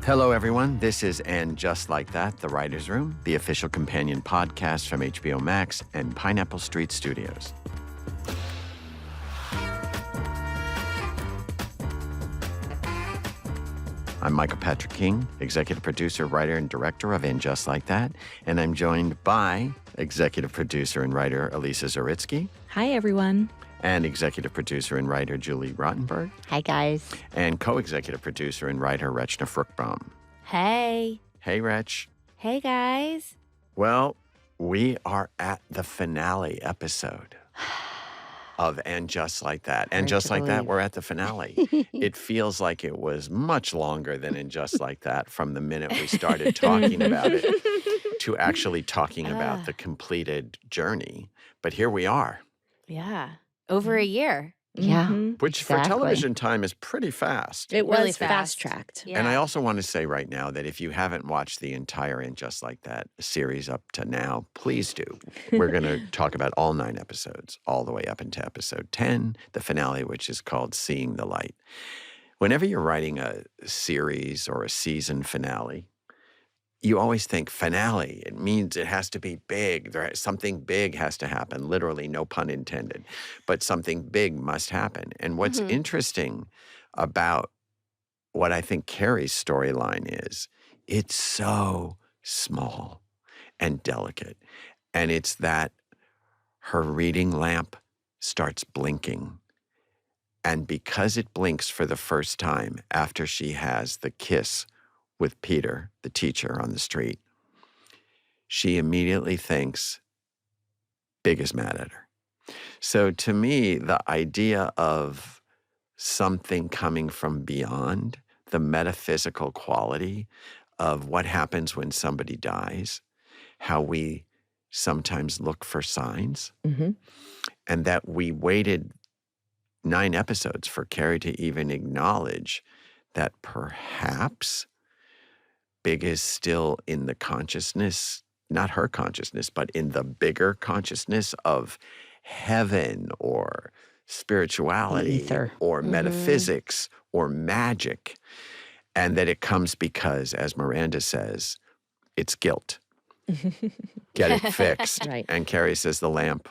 Hello, everyone. This is And Just Like That, The Writer's Room, the official companion podcast from HBO Max and Pineapple Street Studios. I'm Michael Patrick King, executive producer, writer, and director of And Just Like That, and I'm joined by executive producer and writer Elisa Zuritsky. Hi, everyone. And executive producer and writer Julie Rottenberg. Hi, guys. And co-executive producer and writer Rachna Fruchbom. Hey. Hey, Rach. Hey, guys. Well, we are at the finale episode of And Just Like That. And just like that, we're at the finale. It feels like it was much longer than And Just Like That from the minute we started talking about it to actually talking about the completed journey. But here we are. Yeah. Over a year. Yeah. Which for television time is pretty fast. It was Really fast-tracked. Yeah. And I also want to say right now that if you haven't watched the entire And Just Like That series up to now, please do. We're going to talk about all 9 episodes, all the way up into episode 10, the finale, which is called Seeing the Light. Whenever you're writing a series or a season finale, you always think finale. It means it has to be big. Something big has to happen, literally, no pun intended. But something big must happen. And what's interesting about what I think Carrie's storyline is, it's so small and delicate. And it's that her reading lamp starts blinking. And because it blinks for the first time after she has the kiss with Peter, the teacher on the street, she immediately thinks Big is mad at her. So to me, the idea of something coming from beyond, the metaphysical quality of what happens when somebody dies, how we sometimes look for signs, and that we waited 9 episodes for Carrie to even acknowledge that perhaps Big is still in the consciousness, not her consciousness, but in the bigger consciousness of heaven or spirituality or metaphysics or magic. And that it comes because, as Miranda says, it's guilt. Get it fixed. Right. And Carrie says the lamp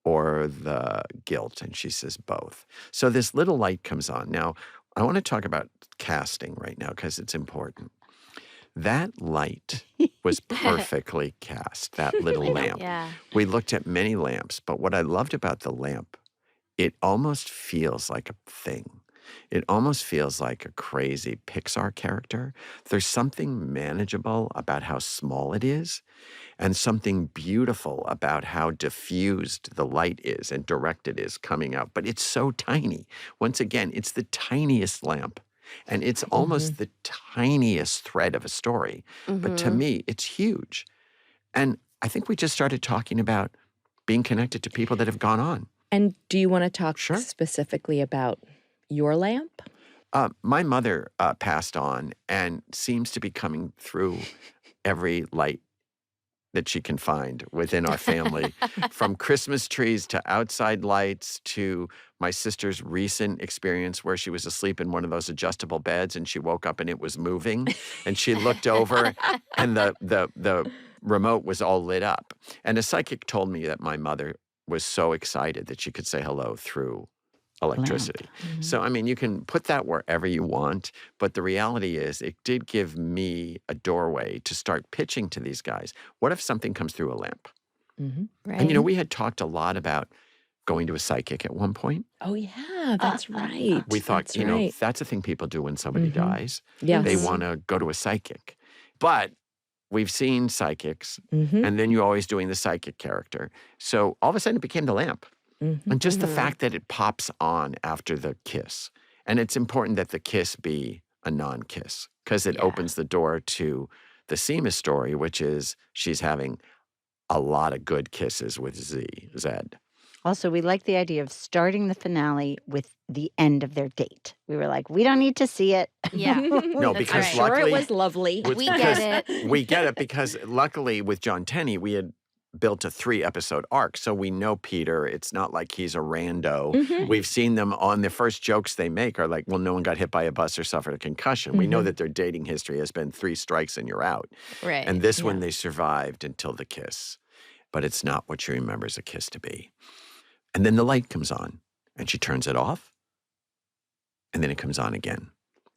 or the guilt, and she says both. So this little light comes on. Now, I want to talk about casting right now because it's important. That light was perfectly cast, that little lamp. Yeah. We looked at many lamps, but what I loved about the lamp, it almost feels like a thing. It almost feels like a crazy Pixar character. There's something manageable about how small it is, and something beautiful about how diffused the light is and direct it is coming out. But it's so tiny. Once again, it's the tiniest lamp. And it's almost the tiniest thread of a story. But to me, it's huge. And I think we just started talking about being connected to people that have gone on. And do you want to talk specifically about your lamp? My mother passed on and seems to be coming through every light that she can find within our family, from Christmas trees to outside lights to my sister's recent experience where she was asleep in one of those adjustable beds and she woke up and it was moving and she looked over and the remote was all lit up. And a psychic told me that my mother was so excited that she could say hello through electricity. So, I mean, you can put that wherever you want, but the reality is it did give me a doorway to start pitching to these guys. What if something comes through a lamp? Right. And, we had talked a lot about going to a psychic at one point. Oh, yeah, that's right. We thought, that's that's a thing people do when somebody dies. Yes. They want to go to a psychic. But we've seen psychics, and then you're always doing the psychic character. So all of a sudden it became the lamp. And just the fact that it pops on after the kiss. And it's important that the kiss be a non-kiss because it opens the door to the Seema story, which is she's having a lot of good kisses with Zed. Also, we like the idea of starting the finale with the end of their date. We were like, we don't need to see it. Yeah. No, That's because right. Sure, luckily it was lovely. We get it. We get it because luckily with John Tenney, we had built a 3-episode arc. So we know Peter. It's not like he's a rando. Mhm. We've seen them on the first jokes they make are like, well, no one got hit by a bus or suffered a concussion. We know that their dating history has been 3 strikes and you're out. Right. And this Yeah. one, they survived until the kiss. But it's not what she remembers a kiss to be. And then the light comes on and she turns it off. And then it comes on again.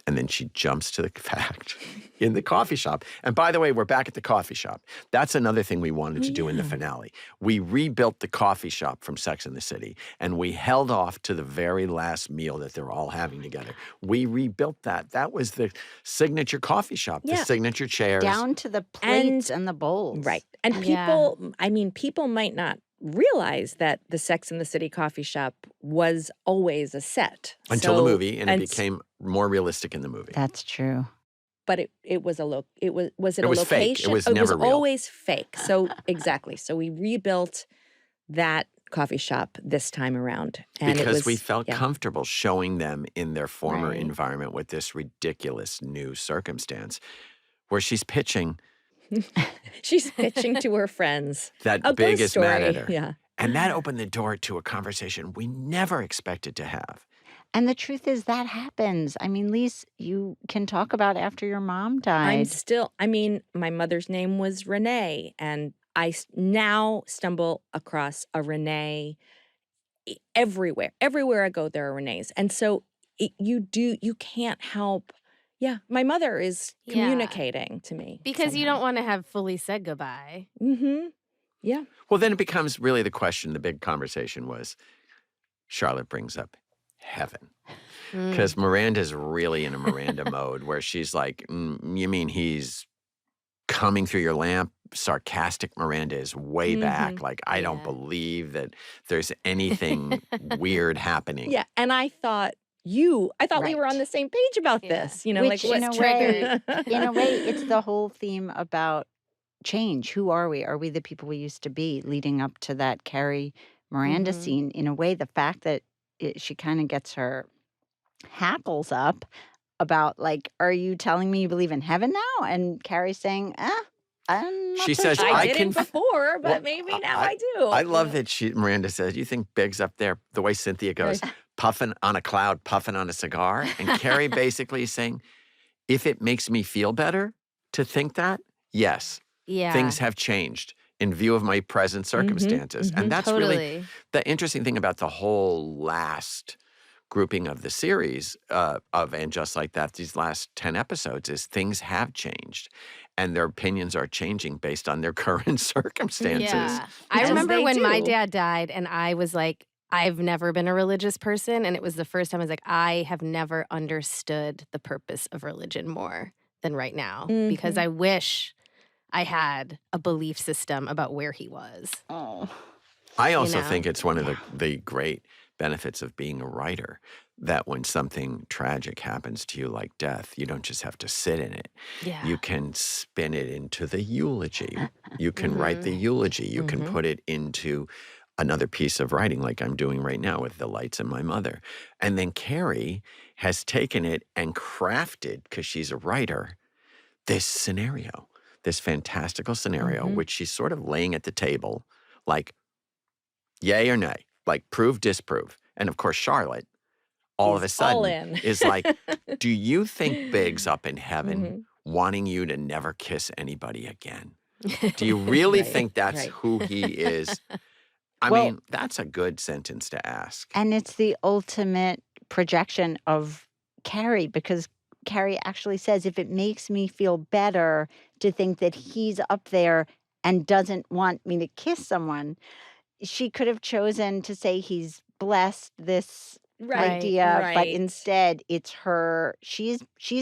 And then she jumps to the fact in the coffee shop. And by the way, we're back at the coffee shop. That's another thing we wanted to do in the finale. We rebuilt the coffee shop from Sex and the City, and we held off to the very last meal that they're all having together. We rebuilt that. That was the signature coffee shop, the signature chairs. Down to the plates and the bowls. Right. And people, I mean, people might not realize that the Sex and the City coffee shop was always a set. Until the movie, and it became more realistic in the movie. That's true. But it was a it was a was location? fake. It was never real. Always fake. So exactly. So we rebuilt that coffee shop this time around. And because we felt comfortable showing them in their former environment with this ridiculous new circumstance where she's pitching. She's pitching to her friends. That a Big ghost is story. mad at her. Yeah. And that opened the door to a conversation we never expected to have. And the truth is that happens. I mean, Lise, you can talk about after your mom died. My mother's name was Renee, and I now stumble across a Renee everywhere. Everywhere I go, there are Renees. And so you can't help. Yeah, my mother is communicating to me. Because you don't want to have fully said goodbye. Mm-hmm. Yeah. Well, then it becomes really the question, the big conversation was, Charlotte brings up heaven. Because Miranda's really in a Miranda mode where she's like, you mean he's coming through your lamp? Sarcastic Miranda is way back. Like, I don't believe that there's anything weird happening. Yeah, and I thought we were on the same page about this. You know, Which, like in a way, it's the whole theme about change. Who are we? Are we the people we used to be? Leading up to that Carrie Miranda scene, in a way, the fact that she kind of gets her hackles up about, like, are you telling me you believe in heaven now? And Carrie's saying, I'm not She so says, sure. I didn't before, but maybe now I do. I love that Miranda says, you think Big's up there, the way Cynthia goes, puffing on a cloud, puffing on a cigar? And Carrie basically is saying, if it makes me feel better to think that, yes, things have changed in view of my present circumstances. And that's really the interesting thing about the whole last grouping of the series of And Just Like That, these last 10 episodes, is things have changed. And their opinions are changing based on their current circumstances. Yeah. I remember when my dad died and I was like, I've never been a religious person. And it was the first time I was like, I have never understood the purpose of religion more than right now. Because I wish I had a belief system about where he was. Oh. I also think it's one of the great benefits of being a writer, that when something tragic happens to you like death, you don't just have to sit in it. Yeah. You can spin it into the eulogy. You can write the eulogy. You can put it into another piece of writing like I'm doing right now with The Lights and My Mother. And then Carrie has taken it and crafted, because she's a writer, this scenario, this fantastical scenario, which she's sort of laying at the table like, yay or nay, like prove, disprove. And of course, Charlotte, all of a sudden, is like, do you think Big's up in heaven wanting you to never kiss anybody again? Do you really think that's who he is? I mean, that's a good sentence to ask. And it's the ultimate projection of Carrie, because Carrie actually says, if it makes me feel better to think that he's up there and doesn't want me to kiss someone, she could have chosen to say he's blessed this idea, but instead it's her. She's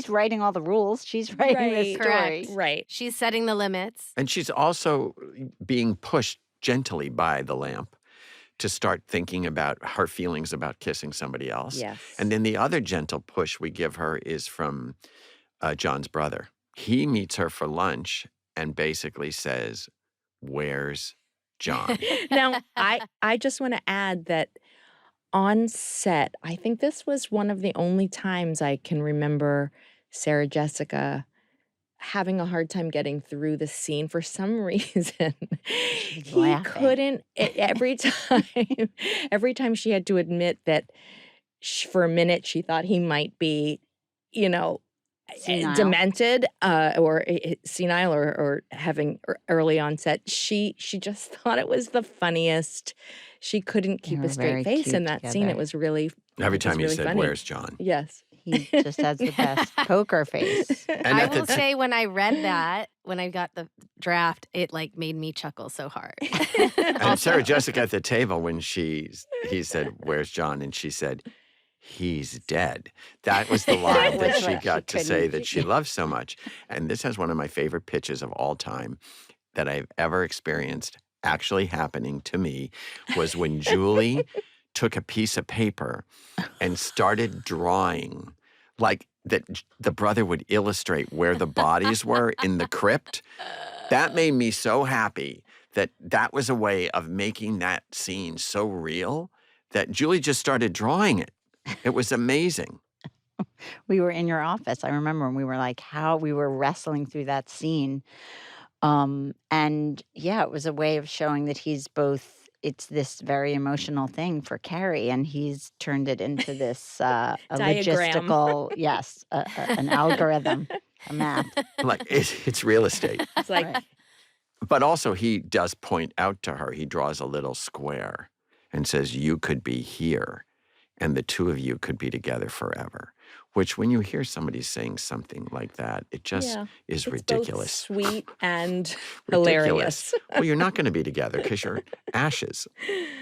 writing all the rules. She's writing the story. Right. She's setting the limits. And she's also being pushed gently by the lamp to start thinking about her feelings about kissing somebody else. Yes. And then the other gentle push we give her is from John's brother. He meets her for lunch and basically says, "Where's John?" Now, I just want to add that on set, I think this was one of the only times I can remember Sarah Jessica having a hard time getting through the scene for some reason. She's He laughing. couldn't every time she had to admit that for a minute she thought he might be, you know, Senile. demented or senile or having early onset. She just thought it was the funniest. She couldn't keep They a were straight very face cute in that scene. together. It was really Every it was time he really said, funny. "Where's John?" Yes. He just has the best poker face. And I at the will say when I read that, when I got the draft, it like made me chuckle so hard. And Sarah Jessica at the table when he said, "Where's John?" and she said, "He's dead." That was the line that was she what got she to say couldn't- that she loves so much. And this has one of my favorite pitches of all time that I've ever experienced actually happening to me was when Julie took a piece of paper and started drawing like that the brother would illustrate where the bodies were in the crypt. That made me so happy that was a way of making that scene so real that Julie just started drawing it. It was amazing. We were in your office. I remember when we were like, how we were wrestling through that scene. And yeah, it was a way of showing that he's both, it's this very emotional thing for Carrie, and he's turned it into this a Diagram. logistical, yes, an algorithm, a math. Like it's real estate. It's like Right. But also he does point out to her, he draws a little square and says, "You could be here and the two of you could be together forever." Which when you hear somebody saying something like that, it just yeah, is it's ridiculous. both sweet and Ridiculous. hilarious. Well, you're not going to be together because you're ashes.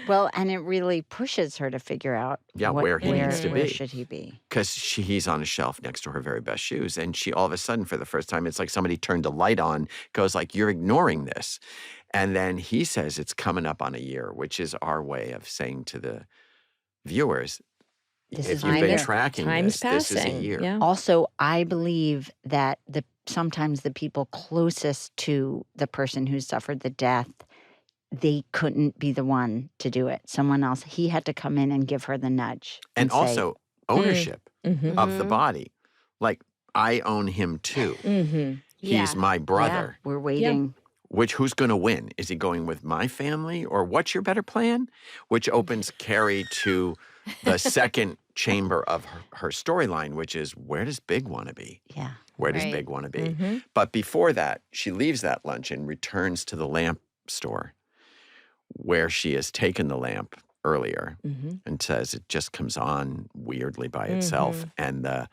Well, and it really pushes her to figure out Where he needs to where be. should he be. Because he's on a shelf next to her very best shoes. And she all of a sudden, for the first time, it's like somebody turned a light on, goes like, "You're ignoring this." And then he says it's coming up on a year, which is our way of saying to the viewers, This if is you've a been year. tracking Time's this is a passing. year. Yeah. Also, I believe that sometimes the people closest to the person who suffered the death, they couldn't be the one to do it. Someone else, he had to come in and give her the nudge. And say, also ownership Mm-hmm. of the body. Like, I own him too. Mm-hmm. He's my brother. Yeah, we're waiting. Who's going to win? Is he going with my family or what's your better plan? Which opens Carrie to the second chamber of her storyline, which is where does Big want to be? Yeah. Where does Right. Big want to be? Mm-hmm. But before that, she leaves that lunch and returns to the lamp store where she has taken the lamp earlier Mm-hmm. and says it just comes on weirdly by itself. And the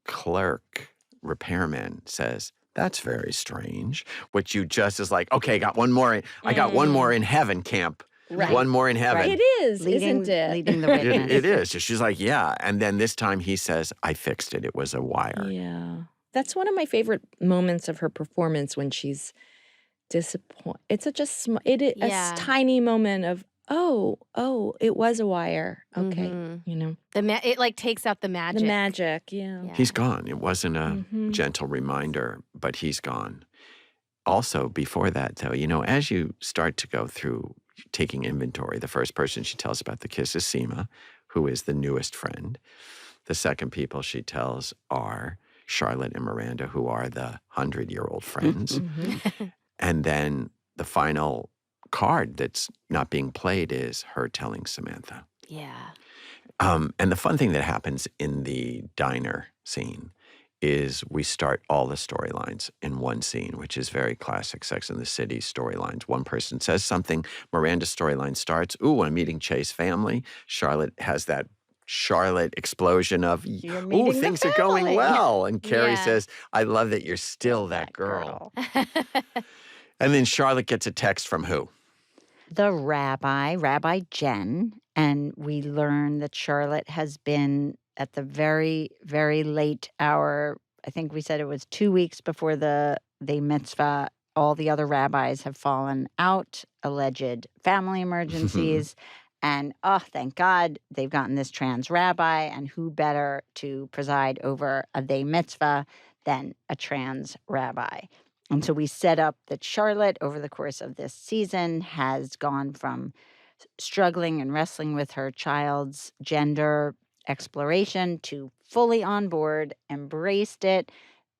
clerk repairman says, "That's very strange," which you just is like, okay, I got one more. I got one more in heaven, camp. Right. One more in heaven. It is, isn't it? Leading the witness. It is. She's like, yeah. And then this time he says, "I fixed it. It was a wire." Yeah. That's one of my favorite moments of her performance when she's disappointed. It's Yeah. a tiny moment of, oh, it was a wire. Okay. Mhm. You know, It like takes out the magic. the magic. Yeah. Yeah. He's gone. It wasn't a Mhm. gentle reminder, but he's gone. Also, before that, though, as you start to go through taking inventory, the first person she tells about the kiss is Seema, who is the newest friend. The second people she tells are Charlotte and Miranda, who are the 100-year-old friends. Mhm. And then the final card that's not being played is her telling Samantha. Yeah. And the fun thing that happens in the diner scene is we start all the storylines in one scene, which is very classic Sex and the City storylines. One person says something, Miranda's storyline starts, "Ooh, I'm meeting Chay's family." Charlotte has that Charlotte explosion of, You're "Ooh, meeting the things are going family." well." And Carrie Yeah. says, "I love that you're still that girl." And then Charlotte gets a text from who? The Rabbi Jen, and we learn that Charlotte has been at the very, very late hour. I think we said it was 2 weeks before the they-mitzvah. All the other rabbis have fallen out, alleged family emergencies. And thank God they've gotten this trans rabbi, and who better to preside over a they-mitzvah than a trans rabbi. And so we set up that Charlotte, over the course of this season, has gone from struggling and wrestling with her child's gender exploration to fully on board, embraced it,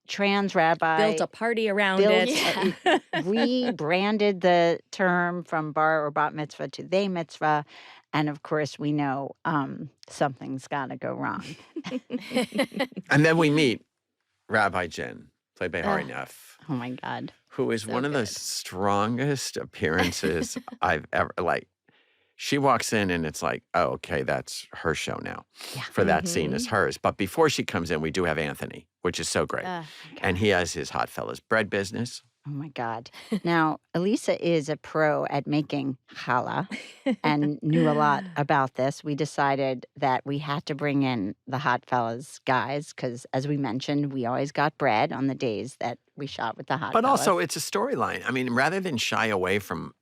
trans rabbi built a party around built it. rebranded the term from bar or bat mitzvah to they-mitzvah. And of course, we know something's got to go wrong. And then we meet Rabbi Jen, played by Hari Neff. Oh, my God. Who is one of the strongest appearances I've ever, she walks in and it's like, oh, okay, that's her show now. Yeah. For that scene is hers. But before she comes in, we do have Anthony, which is so great. And he has his Hot Fellas bread business. Oh, my God. Now, Elisa is a pro at making challah and knew a lot about this. We decided that we had to bring in the Hot Fellas guys because, as we mentioned, we always got bread on the days that we shot with the Hot Fellas. But also, it's a storyline. I mean, rather than shy away from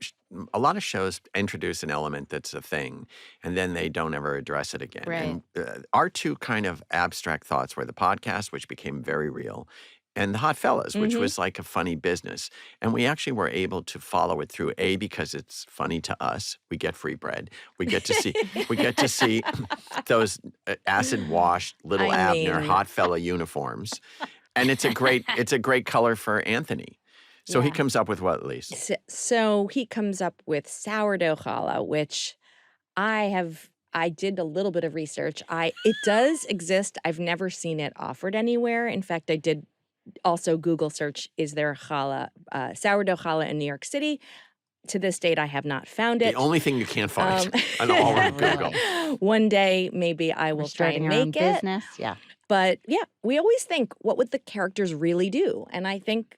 a lot of shows introduce an element that's a thing, and then they don't ever address it again. Right. And our two kind of abstract thoughts were the podcast, which became very real, and the Hot Fellas, which was like a funny business. And we actually were able to follow it through, A, because it's funny to us. We get free bread. We get to see those acid-washed little Abner Hot Fella uniforms. And it's a great color for Anthony. So he comes up with what, Lisa? So he comes up with sourdough challah, which I did a little bit of research. It does exist. I've never seen it offered anywhere. In fact, I did also Google search, is there sourdough challah in New York City? To this date, I have not found it. The only thing you can't find on all of Google. One day, maybe I will try and make it. Business, yeah. But yeah, we always think, what would the characters really do? And I think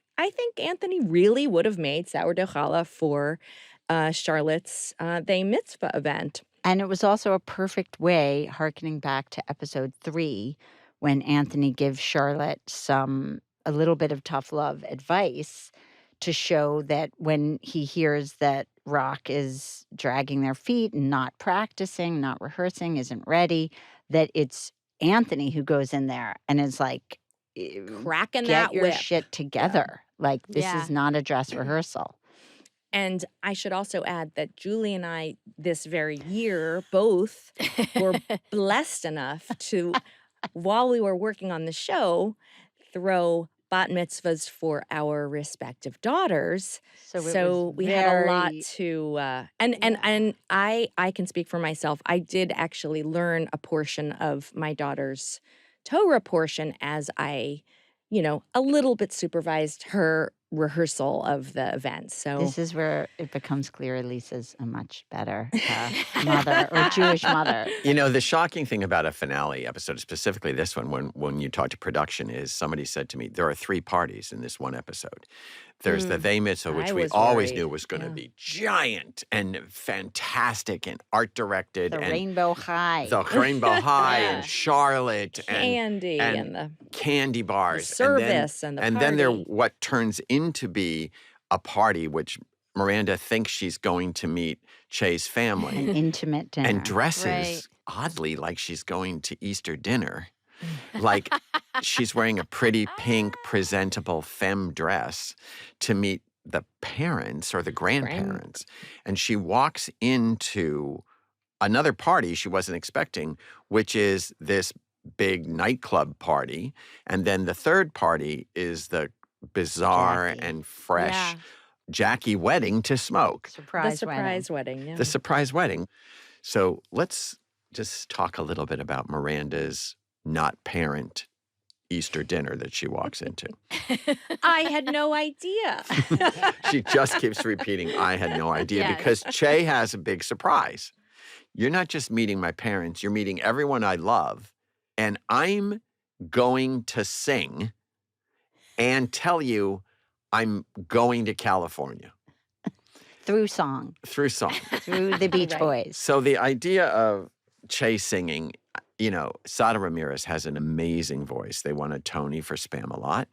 Anthony really would have made sourdough challah for Charlotte's they-mitzvah event. And it was also a perfect way, hearkening back to episode 3, when Anthony gives Charlotte a little bit of tough love advice to show that when he hears that Rock is dragging their feet and not practicing, not rehearsing, isn't ready, that it's Anthony who goes in there and is like, cracking get that your whip. shit together. Yeah. Like, this is not a dress rehearsal. And I should also add that Julie and I, this very year, both were blessed enough to, while we were working on the show, throw bat mitzvahs for our respective daughters. So we had a lot to, and I can speak for myself. I did actually learn a portion of my daughter's Torah portion as I, a little bit supervised her rehearsal of the event. So this is where it becomes clear Elisa's a much better mother or Jewish mother. The shocking thing about a finale episode, specifically this one, when you talk to production, is somebody said to me, there are 3 parties in this one episode. There's the they-mitzvah, which we always knew was going to be giant and fantastic and art-directed. The Rainbow High. The Rainbow High and Charlotte. Candy and the candy bars. The service and the party. And then there what turns into be a party, which Miranda thinks she's going to meet Che's family. An intimate dinner. And dresses oddly like she's going to Easter dinner. Like she's wearing a pretty pink, presentable femme dress to meet the parents or the grandparents. And she walks into another party she wasn't expecting, which is this big nightclub party. And then the third party is the bizarre and fresh Jackie wedding to smoke. The surprise wedding. Yeah. The surprise wedding. So let's just talk a little bit about Miranda's not parent Easter dinner that she walks into. I had no idea. She just keeps repeating, I had no idea, because Che has a big surprise. You're not just meeting my parents, you're meeting everyone I love, and I'm going to sing and tell you I'm going to California. Through song. Through the Beach Boys. So the idea of Che singing, Sada Ramirez has an amazing voice. They won a Tony for Spam-A-Lot.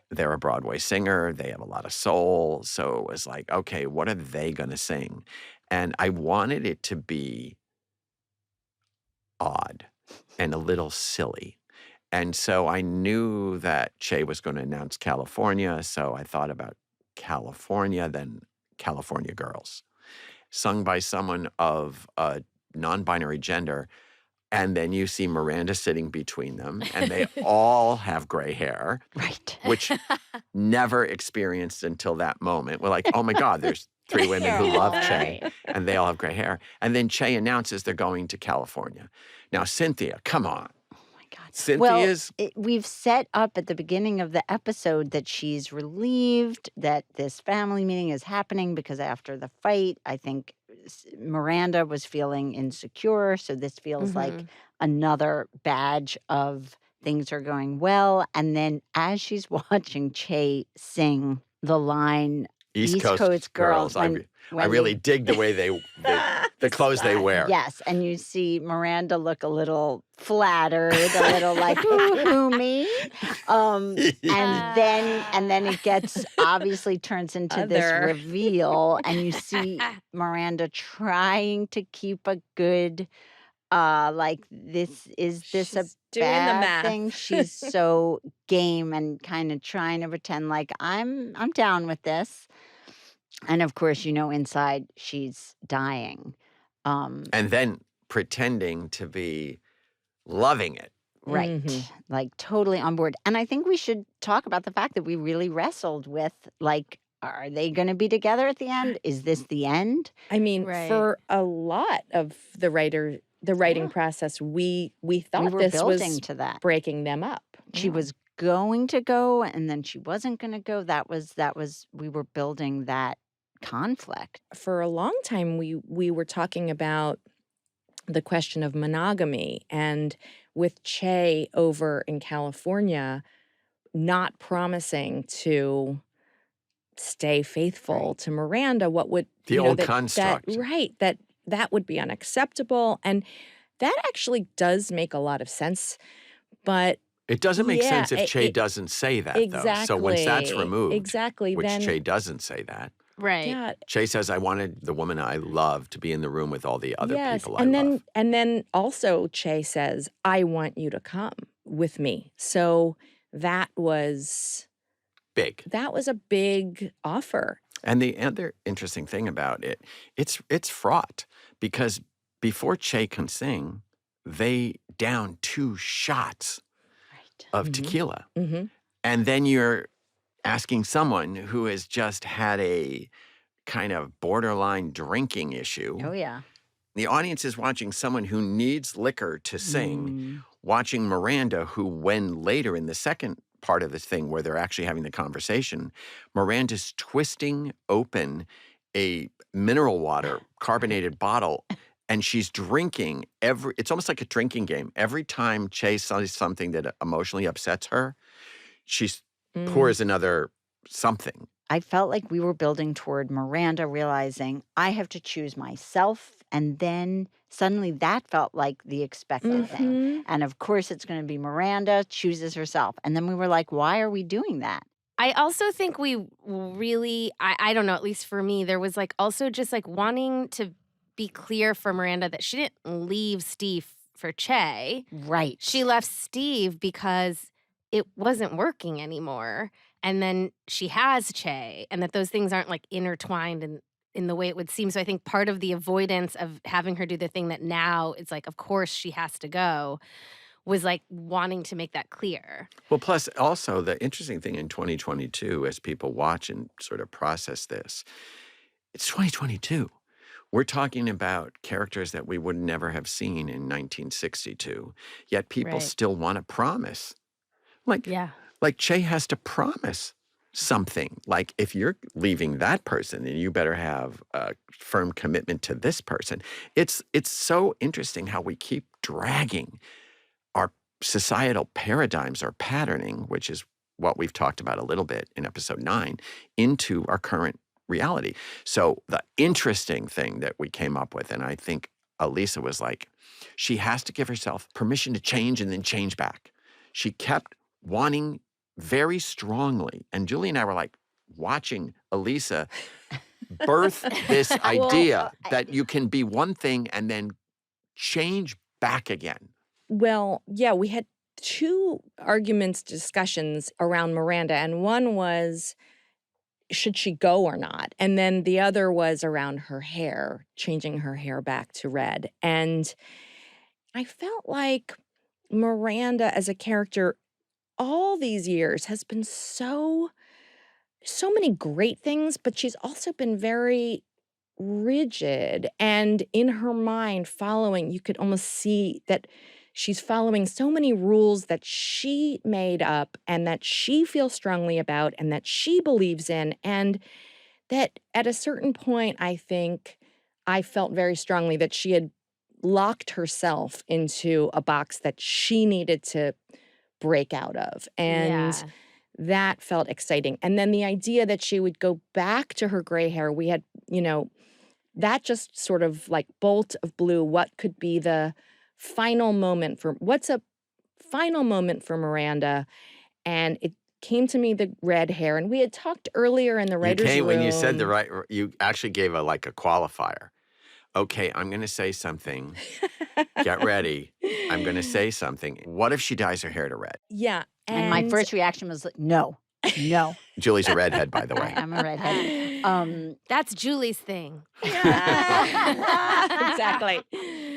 They're a Broadway singer. They have a lot of soul. So it was like, okay, what are they going to sing? And I wanted it to be odd and a little silly. And so I knew that Che was going to announce California. So I thought about California, then California Girls, sung by someone of a non-binary gender. And then you see Miranda sitting between them, and they all have gray hair, Right. which never experienced until that moment. We're like, oh my God, there's 3 women who love Che, and they all have gray hair. And then Che announces they're going to California. Now, Cynthia, come on. God. Cynthia's. Well, we've set up at the beginning of the episode that she's relieved that this family meeting is happening because after the fight, I think Miranda was feeling insecure. So this feels like another badge of things are going well. And then as she's watching Che sing the line, East Coast girls. I really dig the way the clothes they wear. Yes, and you see Miranda look a little flattered, a little like who me, and then it gets obviously turns into this reveal, and you see Miranda trying to keep a good. Is this a bad thing? She's so game and kind of trying to pretend like I'm down with this. And of course, inside she's dying. And then pretending to be loving it. Right. Like totally on board. And I think we should talk about the fact that we really wrestled with, like, are they going to be together at the end? Is this the end? I mean, for a lot of the writing process, we thought this was to that. Breaking them up. She was going to go and then she wasn't going to go. That was we were building that conflict. For a long time, we were talking about the question of monogamy, and with Che over in California not promising to stay faithful to Miranda, what would the old construct, that would be unacceptable. And that actually does make a lot of sense, but it doesn't make sense if Che doesn't say that, though. So once that's removed, which then Che doesn't say that. Right. Yeah. Che says, I wanted the woman I love to be in the room with all the other people I love. And then also Che says, I want you to come with me. So that was big. That was a big offer. And the other interesting thing about it, it's fraught because before Che can sing, they down 2 shots of tequila. And then you're asking someone who has just had a kind of borderline drinking issue. Oh, yeah. The audience is watching someone who needs liquor to sing, watching Miranda, who when later in the second part of this thing where they're actually having the conversation, Miranda's twisting open a mineral water carbonated bottle and she's drinking it's almost like a drinking game. Every time Che says something that emotionally upsets her, she pours another something. I felt like we were building toward Miranda realizing I have to choose myself. And then suddenly that felt like the expected thing. And of course, it's going to be Miranda chooses herself. And then we were like, why are we doing that? I also think we really, I don't know, at least for me, there was like also just like wanting to be clear for Miranda that she didn't leave Steve for Che. Right. She left Steve because it wasn't working anymore. And then she has Che, and that those things aren't like intertwined in the way it would seem. So I think part of the avoidance of having her do the thing that now it's like, of course she has to go, was like wanting to make that clear. Well, plus also the interesting thing in 2022, as people watch and sort of process this, it's 2022. We're talking about characters that we would never have seen in 1962, yet people still want to promise. Like Che has to promise something. Like if you're leaving that person, then you better have a firm commitment to this person. It's so interesting how we keep dragging our societal paradigms or patterning, which is what we've talked about a little bit in episode 9, into our current reality. So the interesting thing that we came up with, and I think Elisa was like, she has to give herself permission to change and then change back. She kept wanting very strongly, and Julie and I were like watching Elisa birth this idea that you can be one thing and then change back again. Well, yeah, we had 2 discussions around Miranda, and one was, should she go or not? And then the other was around her hair, changing her hair back to red. And I felt like Miranda as a character all these years has been so many great things, but she's also been very rigid and in her mind following, you could almost see that she's following so many rules that she made up and that she feels strongly about and that she believes in. And that at a certain point, I think I felt very strongly that she had locked herself into a box that she needed to break out of. And Yeah. that felt exciting. And then the idea that she would go back to her gray hair, we had, that just sort of like bolt of blue, what could be the final moment for what's a final moment for Miranda? And it came to me the red hair. And we had talked earlier in the You writer's came room. when you said the right, you actually gave a qualifier. Okay, I'm going to say something. Get ready. I'm going to say something. What if she dyes her hair to red? Yeah. And my first reaction was no. Julie's a redhead, by the way. I am a redhead. That's Julie's thing. Exactly.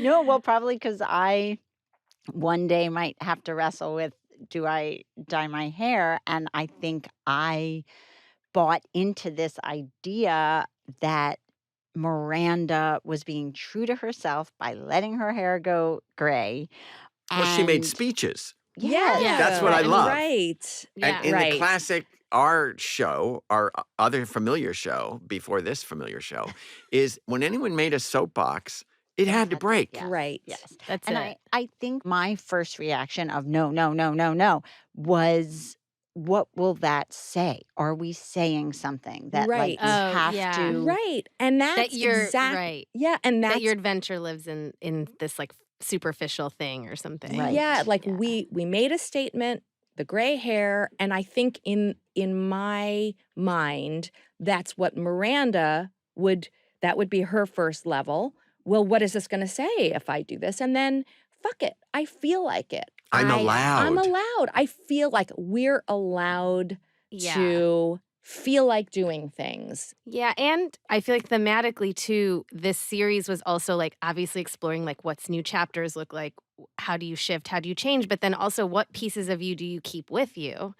No, well, probably because I one day might have to wrestle with, do I dye my hair? And I think I bought into this idea that Miranda was being true to herself by letting her hair go gray. Well, she made And speeches. Yeah. That's what I love. Right. And in the classic, our other familiar show before this familiar show, is when anyone made a soapbox, it had to break. Yes, Right. Yes. That's And it. I think my first reaction of no, was, what will that say? Are we saying something that Right. we have yeah. to? Right. And that's That you're right. Yeah. And that's that your adventure lives in this superficial thing or something. Right. Yeah, we made a statement, the gray hair, and I think in my mind, that's what Miranda that would be her first level. Well, what is this going to say if I do this? And then, fuck it, I feel like it. I'm allowed. I'm allowed. I feel like we're allowed to feel like doing things. Yeah, and I feel like thematically too, this series was also obviously exploring what's new chapters look like, how do you shift, how do you change, but then also what pieces of you do you keep with you,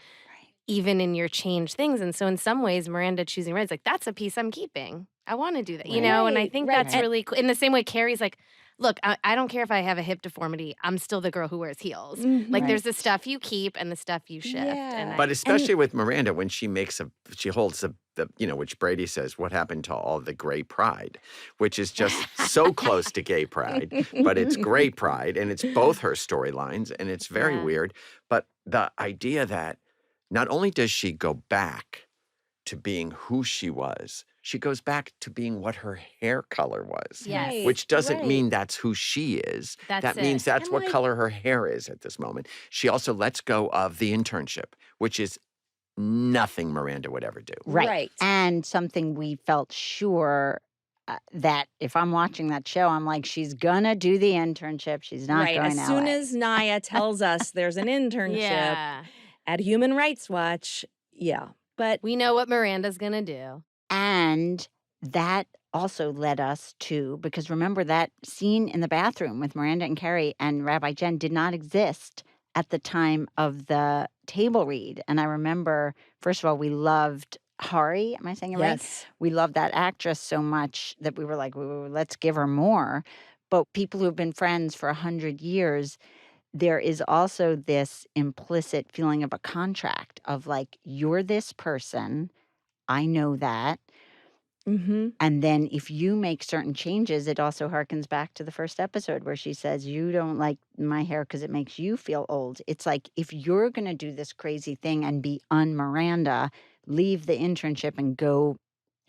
even in your change things. And so in some ways, Miranda choosing red is that's a piece I'm keeping. I want to do that, and I think that's really cool. In the same way, Carrie's look, I don't care if I have a hip deformity. I'm still the girl who wears heels. There's the stuff you keep and the stuff you shift. Yeah. But especially with Miranda, when she holds the which Brady says, what happened to all the gray pride, which is just so close to gay pride, but it's gray pride, and it's both her storylines, and it's very weird. But the idea that not only does she go back to being who she was, she goes back to being what her hair color was. Yes. Which doesn't mean that's who she is. That means that's what color her hair is at this moment. She also lets go of the internship, which is nothing Miranda would ever do. Right. And something we felt sure that if I'm watching that show, I'm like, she's gonna do the internship. She's not going As soon as Naya tells us there's an internship at Human Rights Watch, but we know what Miranda's gonna do. And that also led us to, because remember that scene in the bathroom with Miranda and Carrie and Rabbi Jen did not exist at the time of the table read. And I remember, first of all, we loved Hari. Am I saying it right? Yes. We loved that actress so much that we were like, let's give her more. But people who have been friends for 100 years, there is also this implicit feeling of a contract of you're this person. I know that. And then if you make certain changes, it also harkens back to the first episode where she says, you don't like my hair because it makes you feel old. It's if you're going to do this crazy thing and be un-Miranda, leave the internship and go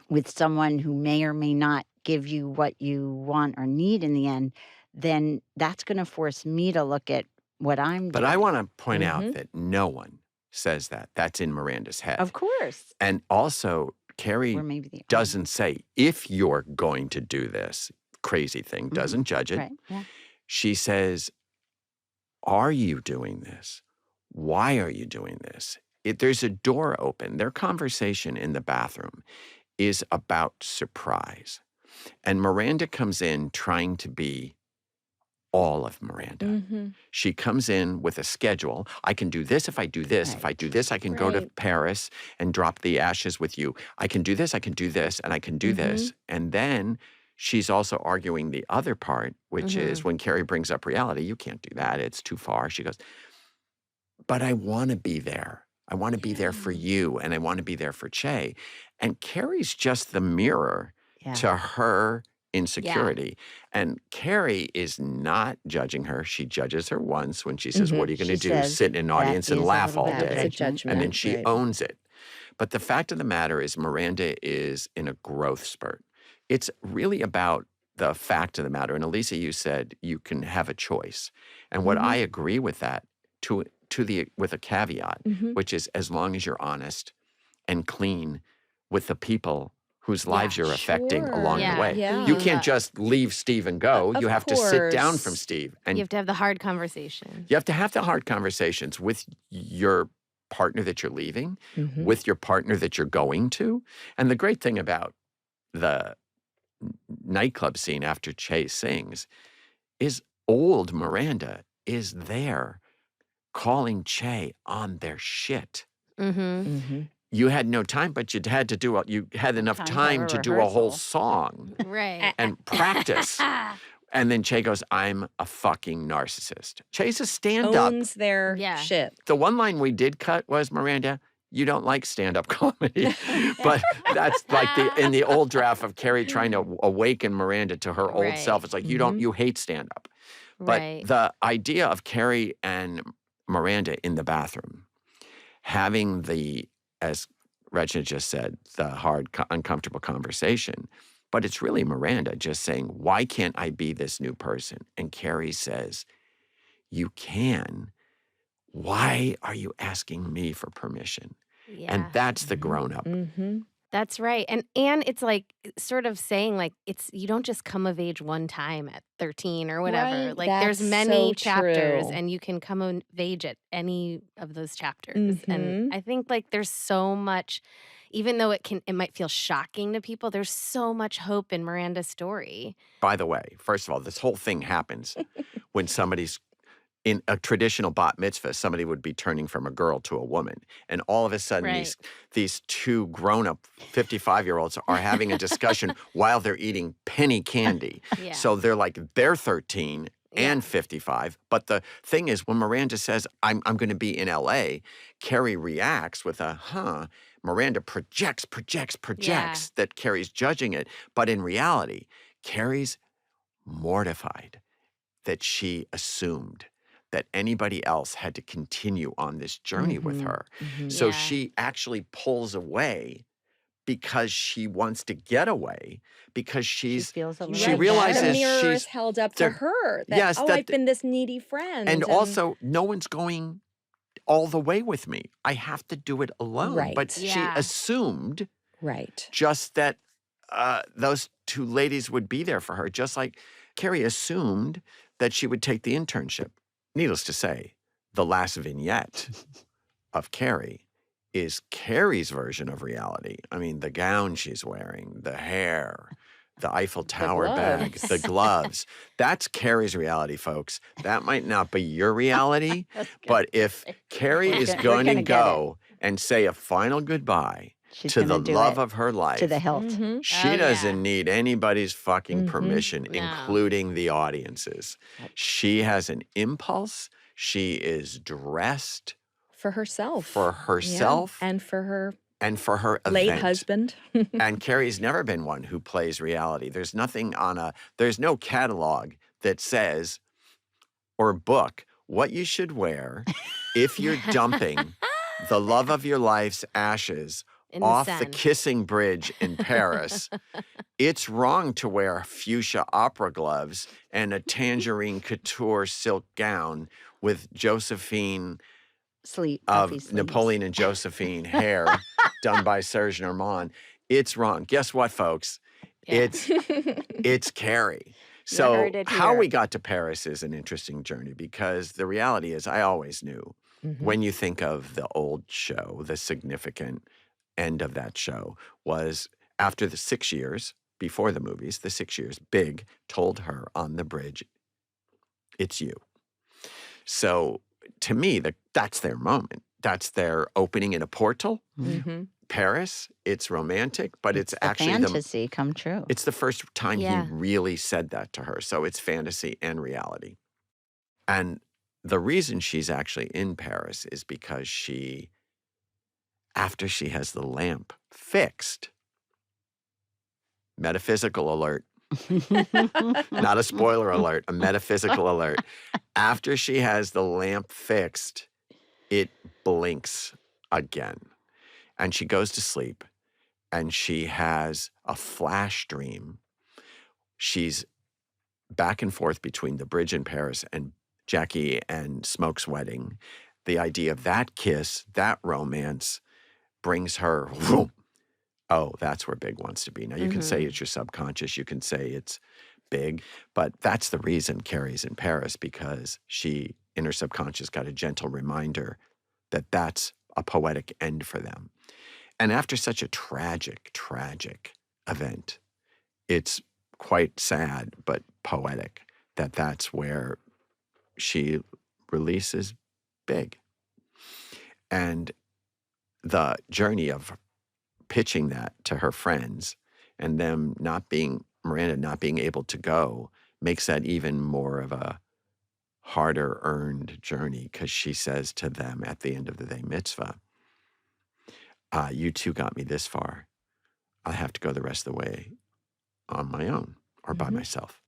with someone who may or may not give you what you want or need in the end, then that's going to force me to look at what I'm doing. But I want to point out that no one says that. That's in Miranda's head. Of course. And also, Carrie doesn't say, if you're going to do this crazy thing, doesn't judge it. Right. Yeah. She says, are you doing this? Why are you doing this? There's a door open. Their conversation in the bathroom is about surprise. And Miranda comes in trying to be all of Miranda. She comes in with a schedule. I can do this if I do this. If I do this, I can go to Paris and drop the ashes with you. I can do this, I can do this, and I can do this. And then she's also arguing the other part, which is when Carrie brings up reality, you can't do that. It's too far. She goes, but I want to be there. I want to be there for you, and I want to be there for Che. And Carrie's just the mirror to her insecurity. And Carrie is not judging her. She judges her once when she says, what are you going to do? Sit in an audience and laugh all day. And then she owns it. But the fact of the matter is Miranda is in a growth spurt. It's really about the fact of the matter. And Elisa, you said you can have a choice. And what I agree with that with a caveat, which is as long as you're honest and clean with the people whose lives you're affecting along the way. You can't just leave Steve and go. You have to sit down from Steve. And you have to have the hard conversation. You have to have the hard conversations with your partner that you're leaving, with your partner that you're going to. And the great thing about the nightclub scene after Che sings is old Miranda is there calling Che on their shit. You had no time, but you had enough time to do a whole song and practice. And then Che goes, I'm a fucking narcissist. Che's a stand-up. Owns their shit. The one line we did cut was, Miranda, you don't like stand-up comedy. But that's like in the old draft of Carrie trying to awaken Miranda to her old self. It's like, you hate stand-up. But the idea of Carrie and Miranda in the bathroom, having as Rachna just said, the hard, uncomfortable conversation. But it's really Miranda just saying, why can't I be this new person? And Carrie says, you can. Why are you asking me for permission? And that's the grown-up. That's right. And it's like sort of saying like you don't just come of age one time at 13 or whatever. Right. Like That's there's many so chapters true. and you can come of age at any of those chapters. And I think like there's so much, even though it might feel shocking to people, there's so much hope in Miranda's story. By the way, first of all, this whole thing happens when somebody's in a traditional bat mitzvah, somebody would be turning from a girl to a woman. And all of a sudden, these two grown-up 55-year-olds are having a discussion while they're eating penny candy. So they're 13 and 55. But the thing is, when Miranda says, I'm going to be in L.A., Carrie reacts with Miranda projects that Carrie's judging it. But in reality, Carrie's mortified that she assumed that anybody else had to continue on this journey with her. So she actually pulls away because she wants to get away, because she realizes the mirror she's is held up to her. I've been this needy friend. And also, no one's going all the way with me. I have to do it alone. But she assumed just that those two ladies would be there for her, just like Carrie assumed that she would take the internship. Needless to say, the last vignette of Carrie is Carrie's version of reality. I mean, the gown she's wearing, the hair, the Eiffel Tower bag, the gloves. That's Carrie's reality, folks. That might not be your reality, but if Carrie is going to go and say a final goodbye to the love of her life, to the hilt. She doesn't need anybody's fucking permission, including the audience's. She has an impulse. She is dressed for herself. And for her event. Late husband. And Carrie's never been one who plays reality. There's no catalog that says, or book, what you should wear if you're dumping the love of your life's ashes off the kissing bridge in Paris. It's wrong to wear fuchsia opera gloves and a tangerine couture silk gown with Josephine of Napoleon and Josephine hair done by Serge Normand. It's wrong. Guess what, folks? It's Carrie. So how we got to Paris is an interesting journey, because the reality is I always knew when you think of the old show, the significant end of that show was after the 6 years, before the movies, the 6 years, Big told her on the bridge It's you. So to me, that's their moment. That's their opening in a portal. Mm-hmm. Paris, it's romantic, but it's the actually fantasy come true. It's the first time Yeah. he really said that to her. So it's fantasy and reality. And the reason she's actually in Paris is because after she has the lamp fixed, metaphysical alert, not a spoiler alert, a metaphysical alert. After she has the lamp fixed, it blinks again. And she goes to sleep and she has a flash dream. She's back and forth between the bridge in Paris and Jackie and Smoke's wedding. The idea of that kiss, that romance brings her, whoom, oh, that's where Big wants to be. Now, you can say it's your subconscious. You can say it's Big. But that's the reason Carrie's in Paris, because she, in her subconscious, got a gentle reminder that that's a poetic end for them. And after such a tragic, tragic event, it's quite sad but poetic that that's where she releases Big. And the journey of pitching that to her friends and them Miranda not being able to go makes that even more of a harder earned journey, because she says to them at the end of the they-mitzvah, you two got me this far. I have to go the rest of the way on my own or by myself.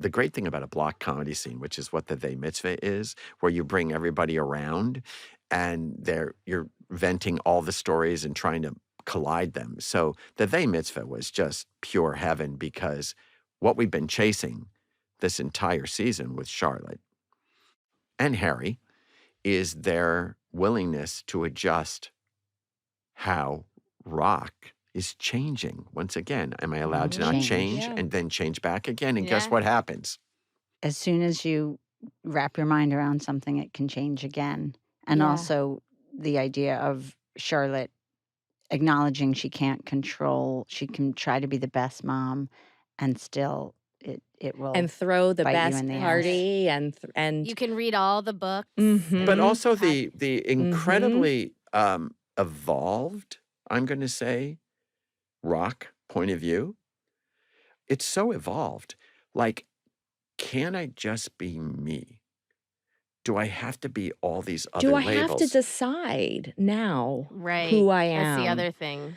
The great thing about a block comedy scene, which is what the they-mitzvah is, where you bring everybody around and you're venting all the stories and trying to collide them. So the they-mitzvah was just pure heaven, because what we've been chasing this entire season with Charlotte and Harry is their willingness to adjust how Rock is changing. Once again, am I allowed to not change and then change back again? And guess what happens? As soon as you wrap your mind around something, it can change again. And also the idea of Charlotte acknowledging she can't control, she can try to be the best mom and still it will and throw the bite you best in the ass. party and You can read all the books. But also the incredibly evolved, I'm going to say, Rock point of view. It's so evolved. Like, can I just be me? Do I have to be all these other labels? Do I have to decide now Right. who I am? That's the other thing.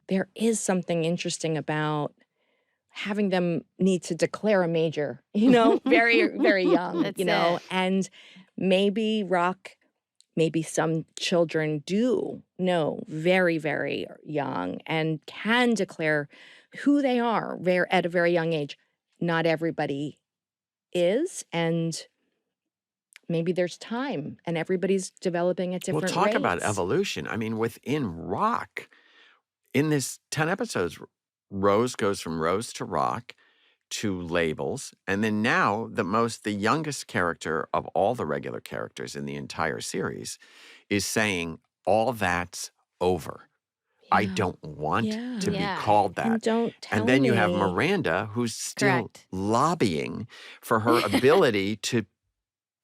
There is something interesting about having them need to declare a major, very, very young, That's it. and maybe some children do know very, very young and can declare who they are at a very young age. Not everybody is, and maybe there's time and everybody's developing at different rates. We'll talk about evolution. I mean, within Rock, in this 10 episodes, Rose goes from Rose to Rock to labels. And then now the youngest character of all the regular characters in the entire series is saying, all that's over. I don't want to be called that. And don't tell And then you have me. Miranda, who's still Correct. lobbying for her ability to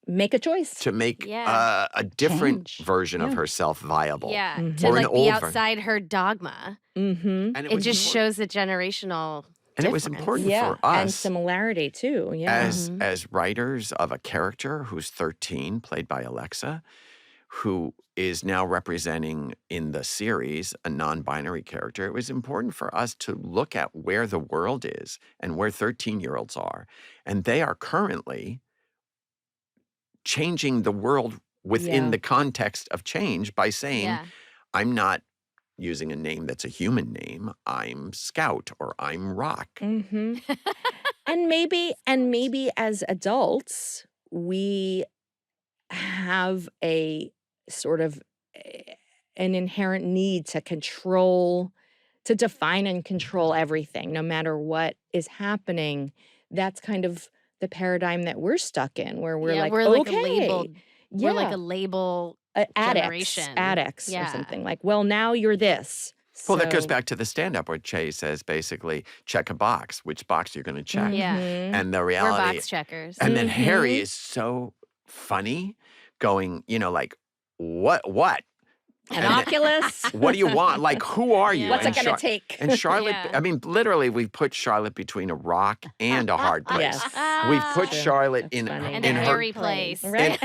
Make a choice. to make a different Change. version of herself viable. Yeah. Mhm. To Or an be old outside her dogma. Mm-hmm. And It was just impor- shows the generational And it was difference. important Yeah, for and us similarity too. Yeah. as writers of a character who's 13, played by Alexa, who is now representing in the series a non-binary character. It was important for us to look at where the world is and where 13-year-olds are. And they are currently changing the world within the context of change by saying, I'm not using a name that's a human name. I'm Scout or I'm Rock. Mm-hmm. and maybe as adults, we have a sort of an inherent need to define and control everything, no matter what is happening. That's kind of the paradigm that we're stuck in, where we're like, we're okay, like a label. We're like a label addicts generation. or something. Like, well, now you're this. Well, that goes So- back to the stand-up where Che says basically, check a box. Which box you're going to check? Yeah. Mhm. And the We're reality, box checkers. and then Harry Mhm. is so funny, going, like, what? An And then, Oculus. what do you want? Like, who are you? Yeah. What's it And going to take? And Charlotte, Yeah. I mean, literally, we've put Charlotte between a rock and a hard place. Yes. We've put True. Charlotte That's in funny. And in a her hairy place. Right?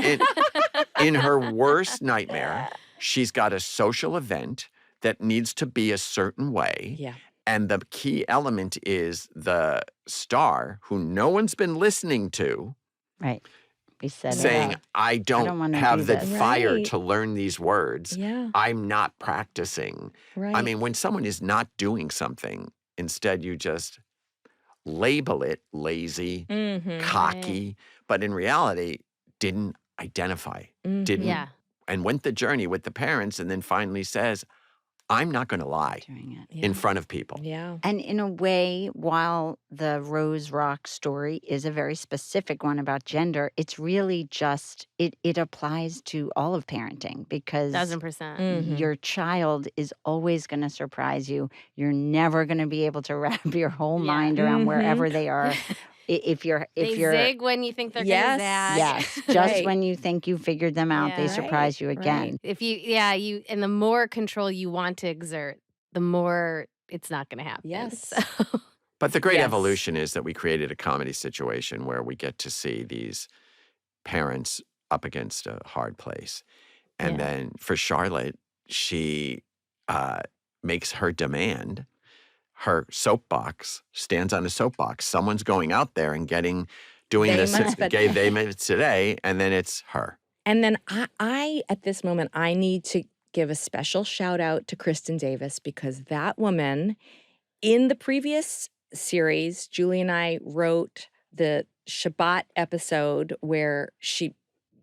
in her worst nightmare. She's got a social event that needs to be a certain way. Yeah. And the key element is the star, who no one's been listening to, Right. We said saying, I don't wanna have do the this. fire Right. to learn these words. Yeah. I'm not practicing. Right. I mean, when someone is not doing something, instead you just label it lazy, Mhm. cocky, but in reality, didn't identify, Mhm. didn't, Yeah. and went the journey with the parents, and then finally says, I'm not going to lie doing it. Yeah. in front of people. Yeah. And in a way, while the Rose Rock story is a very specific one about gender, it's really just, it applies to all of parenting because 1000%. Mhm. your child is always going to surprise you. You're never going to be able to wrap your whole Yeah. mind around Mhm. wherever they are. If you're They zig when you think they're Yes. gonna zag. yes, just Right. when you think you figured them out, they Yeah. surprise you Right, again. If you and the more control you want to exert, the more it's not gonna happen. Yes. So, But the great Yes. evolution is that we created a comedy situation where we get to see these parents up against a hard place. And Yeah. then for Charlotte, she makes her demand, her soapbox, stands on a soapbox. Someone's going out there and doing this They-mitzvah gay today. they-mitzvah today, and then it's her. And then I, at this moment, I need to give a special shout out to Kristen Davis because that woman, in the previous series, Julie and I wrote the Shabbat episode where she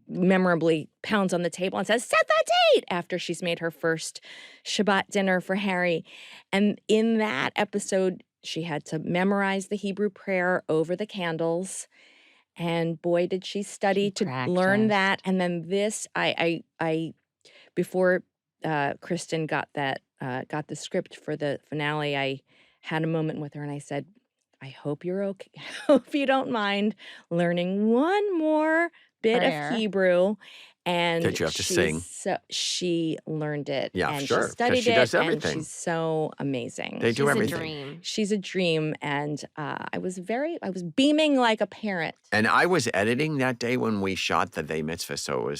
memorably pounds on the table and says, set the date, after she's made her first Shabbat dinner for Harry. And in that episode, she had to memorize the Hebrew prayer over the candles. And boy, did she study She to learn practiced. that. And then this, I before Kristen got the script for the finale, I had a moment with her and I said, I hope you're okay. Hope you don't mind learning one more bit Prayer. of Hebrew. And That you have to sing. So she learned it. Yeah, and sure, she 'cause studied she it. does And everything. she's so amazing. They do she's everything. a dream. She's a dream. And I was beaming like a parent. And I was editing that day when we shot the they-mitzvah, so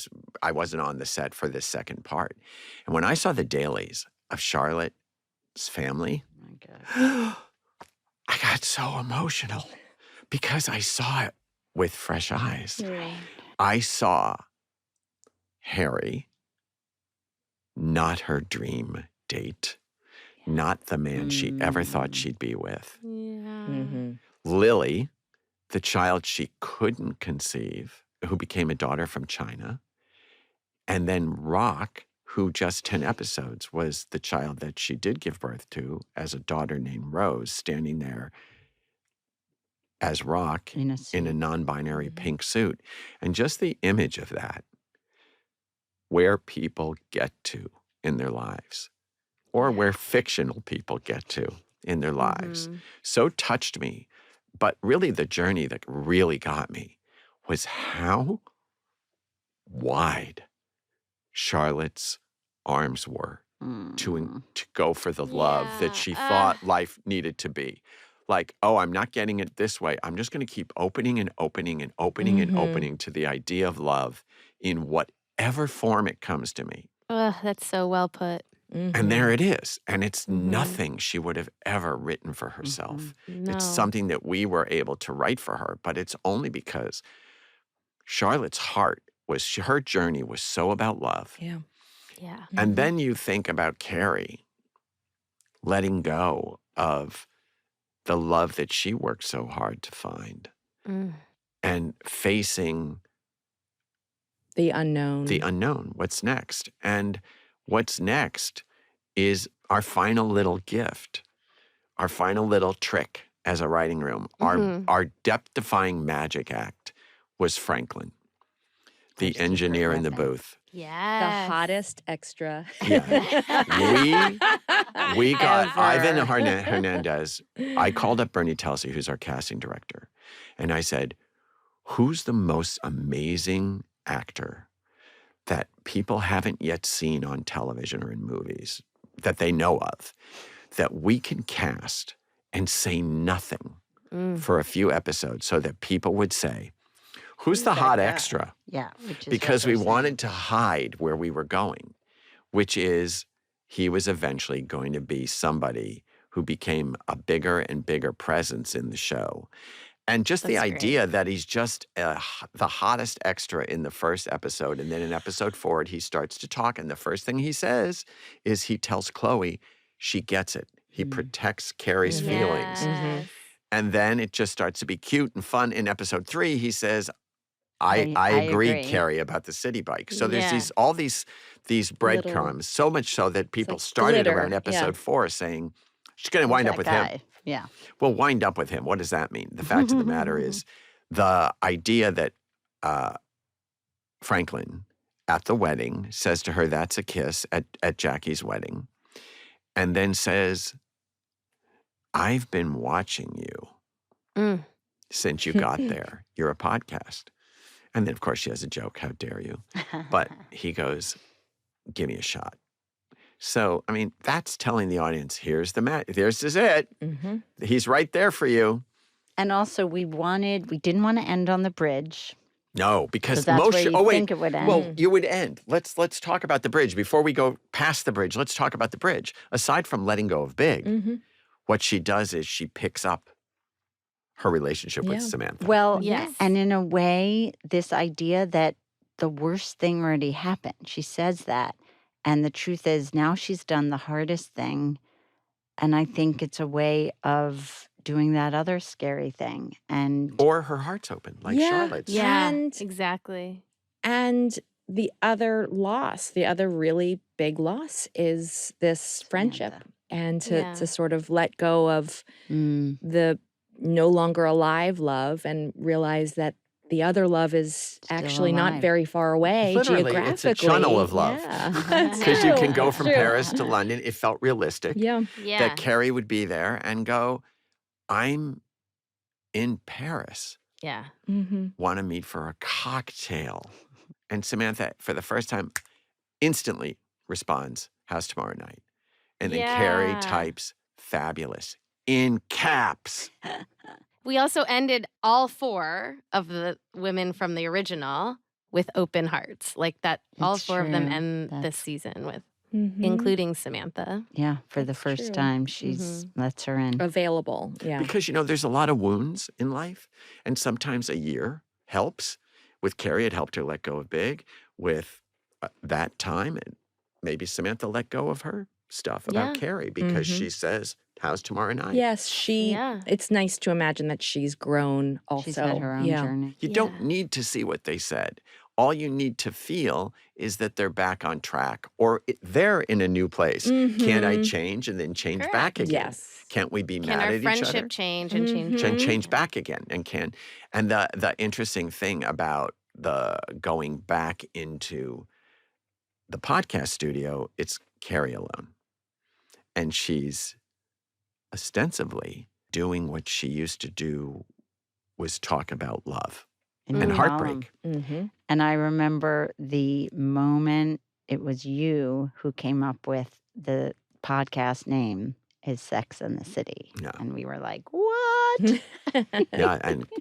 I wasn't on the set for this second part. And when I saw the dailies of Charlotte's family, Oh my God. I got so emotional because I saw it with fresh eyes. I saw Harry, not her dream date, not the man she ever thought she'd be with. Yeah. Mm-hmm. Lily, the child she couldn't conceive, who became a daughter from China. And then Rock, who just 10 episodes was the child that she did give birth to as a daughter named Rose, standing there as Rock In a in suit. a non-binary pink suit. And just the image of that, where people get to in their lives, or where fictional people get to in their lives, so touched me. But really the journey that really got me was how wide Charlotte's arms were to go for the love that she thought life needed to be. Like, oh, I'm not getting it this way. I'm just going to keep opening and opening and opening and opening to the idea of love in whatever form it comes to me. Oh, that's so well put. Mm-hmm. And there it is. And it's nothing she would have ever written for herself. No. It's something that we were able to write for her, but it's only because Charlotte's heart her journey was so about love. Yeah. Yeah. And then you think about Carrie letting go of the love that she worked so hard to find and facing The unknown. What's next? And what's next is our final little gift, our final little trick as a writing room. Our depth-defying magic act was Franklin. The secret engineer in the weapon. booth. Yes. The hottest extra. Yeah. We got Ever. Ivan Hernandez. I called up Bernie Telsey, who's our casting director, and I said, who's the most amazing actor that people haven't yet seen on television or in movies that they know of that we can cast and say nothing for a few episodes so that people would say, who's the hot extra? Yeah, which is Because what we they're wanted to hide where we were going, which is he was eventually going to be somebody who became a bigger and bigger presence in the show. And just the That's idea that he's just the hottest extra in the first episode. And then in episode 4, he starts to talk. And the first thing he says is he tells Chloe she gets it. He protects Carrie's feelings. Yes. And then it just starts to be cute and fun. In episode 3, he says, I agree, Carrie, about the city bike. So there's all these breadcrumbs, so much so that people like started glitter, around episode 4 saying, she's going to saying. wind That up with guy. him. Yeah. Well, wind up with him. What does that mean? The fact of the matter is the idea that Franklin at the wedding says to her, that's a kiss at Jackie's wedding, and then says, I've been watching you since you got there. You're a podcast. And then, of course, she has a joke, how dare you? But he goes, give me a shot. So, I mean, that's telling the audience, here's this is it. He's right there for you. And also, we didn't want to end on the bridge. No, because that's most where you think it would end. Well, you would end. Let's talk about the bridge. Before we go past the bridge, let's talk about the bridge. Aside from letting go of Big, what she does is she picks up her relationship with Samantha. Well, Yes. and in a way, this idea that the worst thing already happened. She says that. And the truth is, now she's done the hardest thing. And I think it's a way of doing that other scary thing. Or her heart's open, like Charlotte's. Yeah, And- exactly. And the other loss, the other really big loss is this friendship. Samantha. And Yeah. to sort of let go of the no longer alive love and realize that the other love is actually not alive. very far away Literally, geographically. it's a channel of love. Yeah. Because you can go It's from true. Paris to London. It felt realistic Yeah. Yeah. that Carrie would be there and go, I'm in Paris. Yeah. Mm-hmm. Want to meet for a cocktail. And Samantha, for the first time, instantly responds, how's tomorrow night? And then Carrie Yeah. types, fabulous, in caps. We also ended all 4 of the women from the original with open hearts. Like that, all It's 4 of them true. end That's- this season with, Mm-hmm. including Samantha. Yeah, for the That's first true. time, she's lets her in. Available. Yeah. Because, there's a lot of wounds in life. And sometimes a year helps. With Carrie, it helped her let go of Big. With that time, and maybe Samantha let go of her stuff about Yeah. Carrie because Mhm. she says, how's tomorrow night? Yes, Yeah. it's nice to imagine that she's grown also. She's had her own yeah. journey. You don't need to see what they said. All you need to feel is that they're back on track or they're in a new place. Can't I Mhm. change and then change Correct. back again? Yes. Can't we be Can mad our at each other? friendship change and change? Mhm. And change back again and the interesting thing about the going back into the podcast studio, it's Carrie alone. And she's ostensibly doing what she used to do was talk about love In and the heartbreak. column. Mm-hmm. And I remember the moment it was you who came up with the podcast name is Sex and the City. Yeah. And we were like, what? Yeah,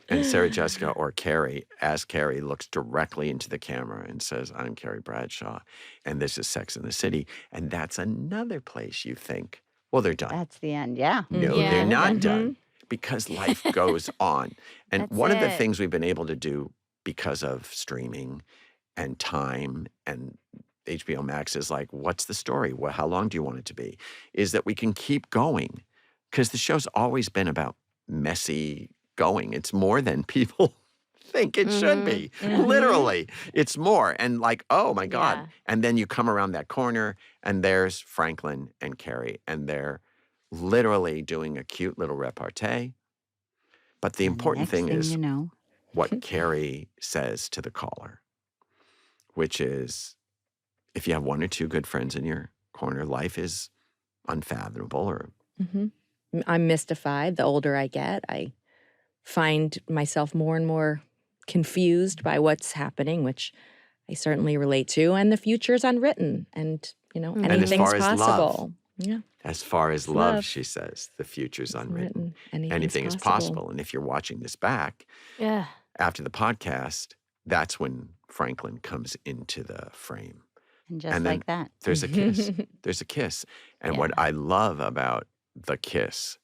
and Sarah Jessica or Carrie, as Carrie looks directly into the camera and says, I'm Carrie Bradshaw, and this is Sex and the City. And that's another place you think, well, they're done. That's the end. Yeah. No, Yeah. they're not Mhm. done because life goes on. And That's one of the it. things we've been able to do because of streaming and time and HBO Max is like, what's the story? How long do you want it to be? Is that we can keep going because the show's always been about messy going. It's more than people think it should be. Mhm. Literally, it's more. And like, oh my God. Yeah. And then you come around that corner and there's Franklin and Carrie and they're literally doing a cute little repartee. But the And important next thing is you know, what Carrie says to the caller. which is if you have one or two good friends in your corner, life is unfathomable. Or I'm mystified. The older I get, I find myself more and more confused by what's happening, which I certainly relate to. And the future's unwritten, and And as anything's far as possible. love, as far as love, she says, the future's unwritten. Anything is possible. And if you're watching this back after the podcast, that's when Franklin comes into the frame. And just then like that. There's a kiss. There's a kiss. And what I love about the kiss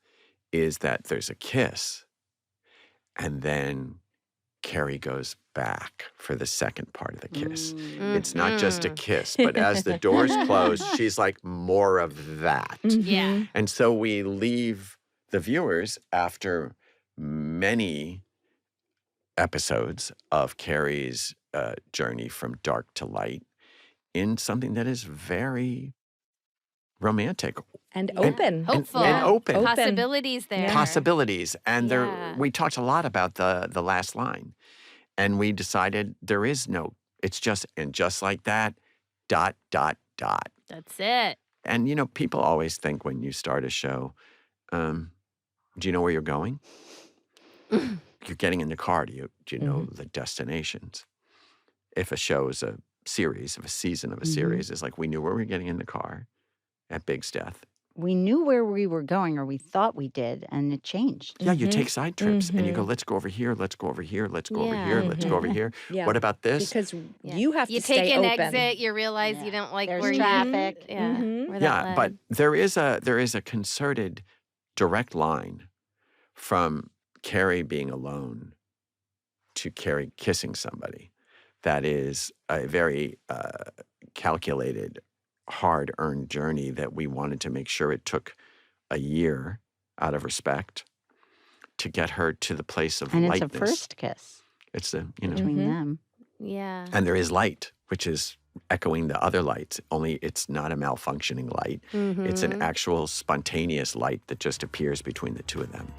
is that there's a kiss, and then Carrie goes back for the second part of the kiss. It's not just a kiss, but as the doors close, she's like, more of that. Yeah. And so we leave the viewers after many episodes of Carrie's journey from dark to light in something that is very romantic. And open. Hopeful. And open. Possibilities there. Possibilities. And we talked a lot about the last line. And we decided there is no, it's just, and just like that, ... That's it. And, people always think when you start a show, do you know where you're going? You're getting in the car. Do you know the destinations? If a show is a series, if a season of a series is like, we knew where we were getting in the car at Big's death. We knew where we were going, or we thought we did, and it changed. Yeah, you take side trips and you go, let's go over here, let's go over here, let's go over here, let's go over here. Yeah. What about this? Because you have to You stay take an open. exit, you realize you don't like There's where traffic. where that Yeah, led. but there is a concerted, direct line from Carrie being alone to Carrie kissing somebody. That is a very calculated, hard-earned journey that we wanted to make sure it took a year out of respect to get her to the place of lightness. And it's a first kiss It's between them. Yeah. and there is light, which is echoing the other lights, only it's not a malfunctioning light. It's an actual spontaneous light that just appears between the two of them.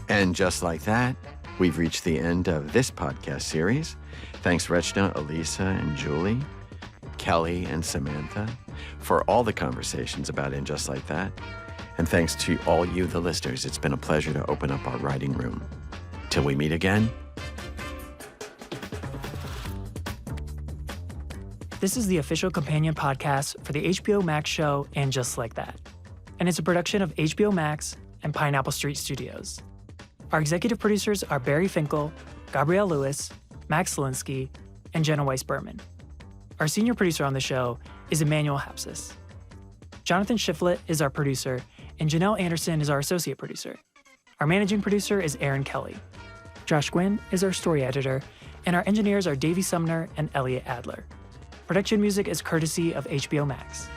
And just like that, we've reached the end of this podcast series. Thanks, Rachna, Elisa, and Julie, Kelly, and Samantha, for all the conversations about And Just Like That. And thanks to all you, the listeners. It's been a pleasure to open up our writing room. Till we meet again. This is the official companion podcast for the HBO Max show And Just Like That. And it's a production of HBO Max and Pineapple Street Studios. Our executive producers are Barry Finkel, Gabrielle Lewis, Max Zielinski, and Jenna Weiss-Berman. Our senior producer on the show is Emmanuel Hapsis. Jonathan Shiflett is our producer, and Janelle Anderson is our associate producer. Our managing producer is Aaron Kelly. Josh Gwynn is our story editor, and our engineers are Davey Sumner and Elliot Adler. Production music is courtesy of HBO Max.